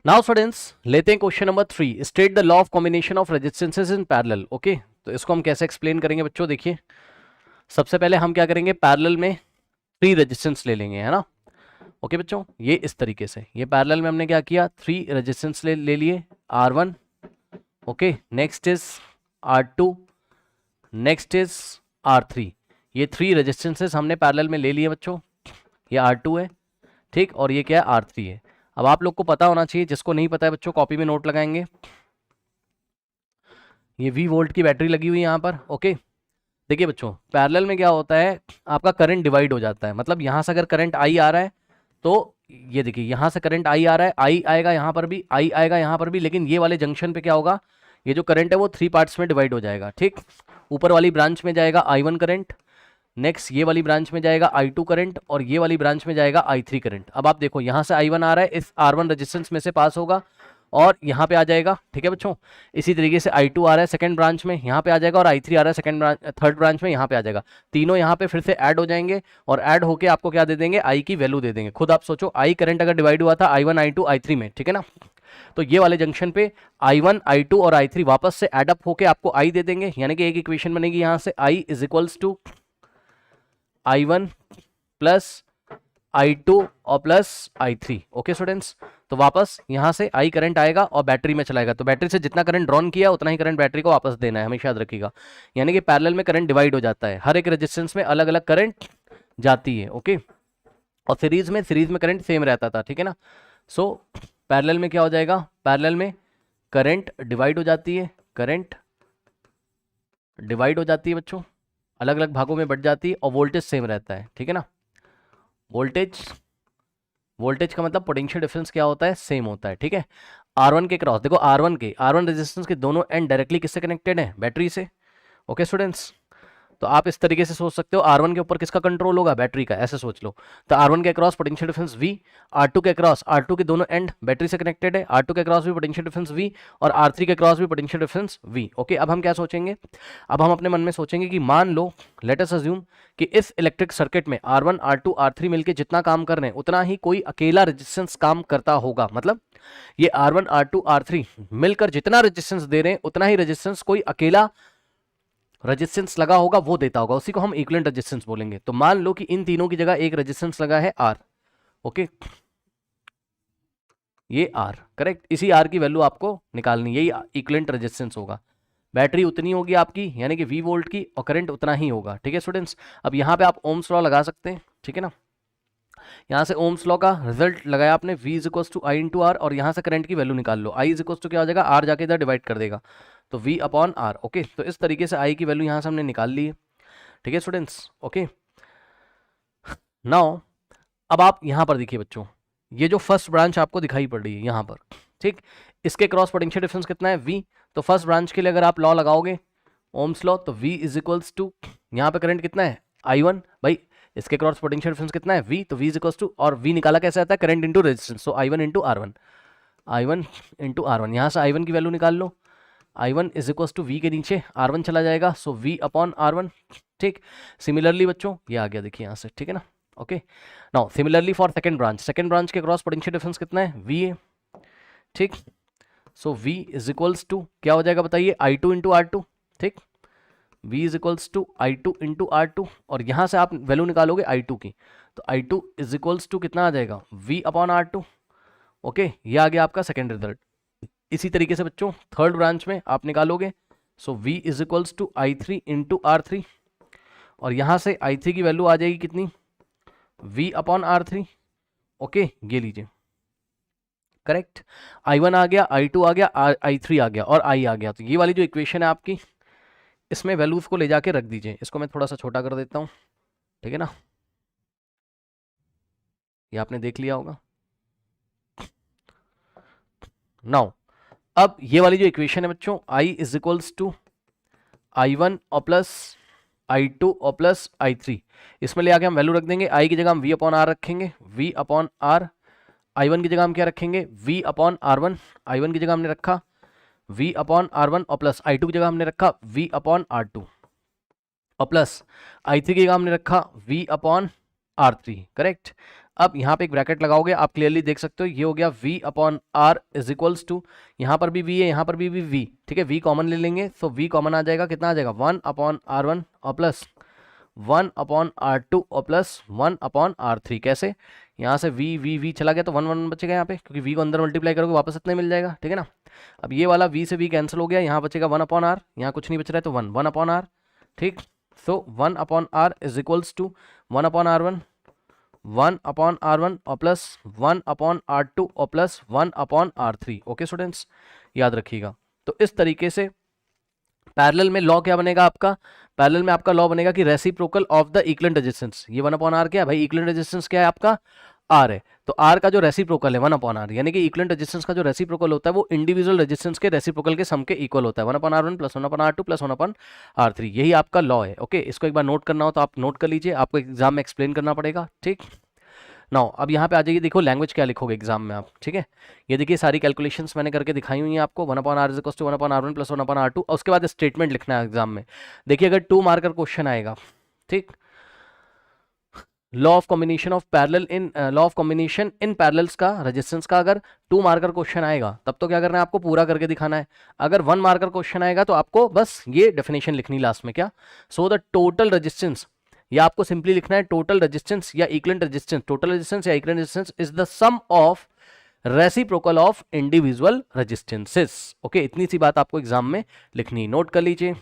Now students लेते हैं question number 3, state the law of combination of resistances in parallel. Okay, तो इसको हम कैसे एक्सप्लेन करेंगे बच्चों, देखिए सबसे पहले हम क्या करेंगे, पैरेलल में 3 रेजिस्टेंस ले लेंगे, है ना। ओके बच्चों, ये इस तरीके से, ये पैरेलल में हमने क्या किया, 3 रेजिस्टेंस ले लिए, R1, okay, next is R2, next is R3। ये 3 रेजिस्टेंसेस हमने पैरेलल में ले लिए बच्चों, ये R2 है, ठीक, और ये क्या है, R3 है। अब आप लोग को पता होना चाहिए, जिसको नहीं पता है बच्चों कॉपी में नोट लगाएंगे, ये V वोल्ट की बैटरी लगी हुई है यहाँ पर। ओके, देखिए बच्चों पैरेलल में क्या होता है, आपका करंट डिवाइड हो जाता है, मतलब यहाँ से अगर करंट I आ रहा है तो ये देखिए यहाँ से करंट I आ रहा है, I आएगा यहाँ पर भी, I आएगा यहाँ पर भी, लेकिन ये वाले जंक्शन पे क्या होगा, ये जो करंट है वो 3 पार्ट्स में डिवाइड हो जाएगा, ठीक। ऊपर वाली ब्रांच में जाएगा I1 करंट, नेक्स्ट ये वाली ब्रांच में जाएगा I2 करंट, और ये वाली ब्रांच में जाएगा I3 करंट। अब आप देखो यहाँ से I1 आ रहा है, इस R1 रेजिस्टेंस में से पास होगा और यहाँ पे आ जाएगा, ठीक है बच्चों। इसी तरीके से I2 आ रहा है सेकंड ब्रांच में, यहाँ पे आ जाएगा, और I3 आ रहा है सेकंड ब्रांच, थर्ड ब्रांच में, यहाँ पे आ जाएगा। तीनों यहाँ पे फिर से ऐड हो जाएंगे और ऐड होके आपको क्या दे देंगे, I की वैल्यू दे देंगे। खुद आप सोचो, I करंट अगर डिवाइड हुआ था I1 I2 I3 में, ठीक है ना, तो ये वाले जंक्शन पे I1 I2 और I3 वापस से एड अप होके आपको I दे देंगे, यानी कि एक इक्वेशन बनेगी यहाँ से, I is equals to I1 plus I2 और प्लस I3। ओके स्टूडेंट्स, तो वापस यहाँ से I करंट आएगा और बैटरी में चलाएगा, तो बैटरी से जितना करंट ड्रॉन किया उतना ही करंट बैटरी को वापस देना है, हमेशा याद रखिएगा। यानी कि पैरेलल में करंट डिवाइड हो जाता है, हर एक रेजिस्टेंस में अलग अलग करंट जाती है। ओके, और सीरीज में करंट सेम रहता था, ठीक है ना। सो पैरेलल में क्या हो जाएगा, पैरेलल में करंट डिवाइड हो जाती है, करंट डिवाइड हो जाती है बच्चों, अलग अलग भागों में बढ़ जाती है, और वोल्टेज सेम रहता है, ठीक है ना। वोल्टेज का मतलब पोटेंशियल डिफरेंस क्या होता है, सेम होता है, ठीक है। R1 के क्रॉस देखो, R1 रेजिस्टेंस के दोनों एंड डायरेक्टली किससे कनेक्टेड है, बैटरी से। ओके स्टूडेंट्स, तो आप इस तरीके से सोच सकते हो, R1 के ऊपर किसका कंट्रोल होगा, बैटरी का, ऐसे सोच लो। तो R1 के across potential difference V, R2 के अक्रॉस, R2 के दोनों एंड बैटरी से कनेक्टेड है, R2 के अक्रॉस भी पोटेंशियल डिफरेंस V, और R3 के अक्रॉस भी पोटेंशियल डिफरेंस V। ओके, अब हम क्या सोचेंगे, अब हम अपने मन में सोचेंगे कि मान लो, लेट अस अज्यूम कि इस इलेक्ट्रिक सर्किट में R1 R2 R3 मिलकर जितना काम कर रहे हैं उतना ही कोई अकेला रेजिस्टेंस काम करता होगा, मतलब ये R1 R2 R3 मिलकर जितना रेजिस्टेंस दे रहे हैं उतना ही रेजिस्टेंस कोई अकेला रेजिस्टेंस लगा होगा वो देता होगा, उसी को हम इक्विवेलेंट रेजिस्टेंस बोलेंगे। तो मान लो कि इन तीनों की जगह एक रेजिस्टेंस लगा है R। ओके, ये R, करेक्ट, इसी R की वैल्यू आपको निकालनी, यही इक्विवेलेंट रेजिस्टेंस होगा। बैटरी उतनी होगी आपकी, यानी कि V वोल्ट की, और करंट उतना ही होगा, ठीक है स्टूडेंट्स। अब यहाँ पे आप ओम्स लॉ लगा सकते हैं, ठीक है ना। यहाँ से ओम्स लॉ का रिजल्ट लगाया आपने, V is equals to I into R, और यहाँ से करंट की वैल्यू निकाल लो, I इज इक्वल्स टू क्या हो जाएगा, R जाके इधर डिवाइड कर देगा, तो V अपॉन R। ओके, तो इस तरीके से I की वैल्यू यहाँ से हमने निकाल ली है, ठीक है स्टूडेंट्स। ओके, नाउ अब आप यहाँ पर देखिए बच्चों, ये जो फर्स्ट ब्रांच आपको दिखाई पड़ रही है यहाँ पर, ठीक, इसके क्रॉस पोटेंशियल डिफरेंस कितना है, V। तो फर्स्ट ब्रांच के लिए अगर आप लॉ लगाओगे, ओम्स लॉ, तो V इज इक्वल्स टू, यहाँ पे करंट कितना है, I1, भाई इसके क्रॉस पोटेंशियल डिफरेंस कितना है, V, तो V इज इक्वल्स टू, और V निकाला कैसे आता है, current into resistance, so I1 into R1, I1 into R1, यहाँ से I1 की वैल्यू निकाल लो, I1 is equals to V के नीचे R1 चला जाएगा, सो V अपॉन R1, ठीक। सिमिलरली बच्चों ये आ गया, देखिए यहाँ से, ठीक है ना। Okay, now similarly for second branch के क्रॉस पोटेंशियल डिफरेंस कितना है, V है, ठीक। So V is equals to क्या हो जाएगा बताइए, I2 इंटू R2, ठीक, V is equals to I2 into R2, और यहाँ से आप वैल्यू निकालोगे I2 की, तो I2 इज इक्वल्स टू कितना आ जाएगा, V अपॉन R2। ओके, ये आ गया आपका सेकेंड रिजल्ट। इसी तरीके से बच्चों थर्ड ब्रांच में आप निकालोगे, so V is equals to I3 into R3, और यहाँ से I3 की वैल्यू आ जाएगी कितनी, V अपॉन R3। ओके, ये लीजिए, करेक्ट, I1 आ गया, I2 आ गया, I3 आ गया, और I आ गया। तो ये वाली जो इक्वेशन है आपकी, इसमें वैल्यूज को ले जाके रख दीजिए, इसको मैं थोड़ा सा छोटा कर देता हूँ, ठीक है ना, ये आपने देख लिया होगा। नाउ अब ये वाली जो इक्वेशन है बच्चों, I is equals to I1 और प्लस I2 और प्लस I3, इसमें ले आके हम वैल्यू रख देंगे, I की जगह हम V अपॉन R रखेंगे, V अपॉन R, I1 की जगह हम क्या रखेंगे, V अपॉन R1, I1 की जगह हमने रखा V अपॉन R1, और प्लस I2 की जगह हमने रखा V अपॉन R2, और प्लस I3 की जगह हमने रखा V अपॉन R3, करेक्ट। अब यहाँ पे एक ब्रैकेट लगाओगे, आप क्लियरली देख सकते हो ये हो गया v upon R is equals to, यहाँ पर भी v है, यहाँ पर भी v, ठीक है, v कॉमन ले लेंगे, तो v कॉमन आ जाएगा, कितना आ जाएगा 1 अपॉन R1 और प्लस 1 अपॉन R2 और प्लस 1 अपॉन R3। कैसे, यहाँ से v चला गया तो 1 1 बचेगा यहाँ पे, क्योंकि v को अंदर मल्टीप्लाई करोगे वापस इतना ही मिल जाएगा, ठीक है ना। अब ये वाला v से v कैंसिल हो गया, यहाँ बचेगा 1 अपॉन r, यहाँ कुछ नहीं बच रहा है तो 1 अपॉन r, ठीक। So 1 upon r is equals to 1 upon R1, 1 upon R1 और प्लस 1 अपॉन R2 और plus 1 upon R3। Okay students, याद रखिएगा। तो इस तरीके से पैरेलल में लॉ क्या बनेगा आपका, पैरेलल में आपका लॉ बनेगा कि reciprocal of the equivalent resistance, ये 1 अपॉन r क्या है भाई, इक्विवेलेंट रेजिस्टेंस क्या है आपका R है, तो R का जो रेसिप्रोकल है 1 अपॉन r, यानी कि इक्विवेलेंट रेजिस्टेंस का जो रेसिप्रोकल होता है वो इंडिविजुअल रेजिस्टेंस के रेसिप्रोकल के सम के इक्वल होता है, 1 upon R1 plus 1 upon R2 plus 1 upon R3, यही आपका लॉ है। ओके, इसको एक बार नोट करना हो तो आप नोट कर लीजिए, आपको एग्जाम में एक्सप्लेन करना पड़ेगा, ठीक। नाउ अब यहाँ पे आ जाइए, देखो लैंग्वेज क्या लिखोगे एग्जाम में आप, ठीक है। ये देखिए सारी कैलकुलेशंस मैंने करके दिखाई हुई हैं आपको, 1 upon r is equal to 1 upon R1 plus 1 upon R2, और उसके बाद स्टेटमेंट लिखना है एग्जाम में। देखिए अगर 2 मार्कर क्वेश्चन आएगा, ठीक, law of combination of parallel in law of combination in parallels का रेजिस्टेंस का अगर 2 मार्कर क्वेश्चन आएगा तब तो क्या करना है आपको, पूरा करके दिखाना है। अगर 1 मार्कर क्वेश्चन आएगा तो आपको बस ये डेफिनेशन लिखनी लास्ट में, क्या, सो द टोटल रेजिस्टेंस, या आपको सिंपली लिखना है टोटल रेजिस्टेंस या इक्विवेलेंट रेजिस्टेंस, टोटल रेजिस्टेंस या equivalent resistance is the sum of reciprocal of individual resistances. Okay, इतनी सी बात आपको एग्जाम में लिखनी, नोट कर लीजिए।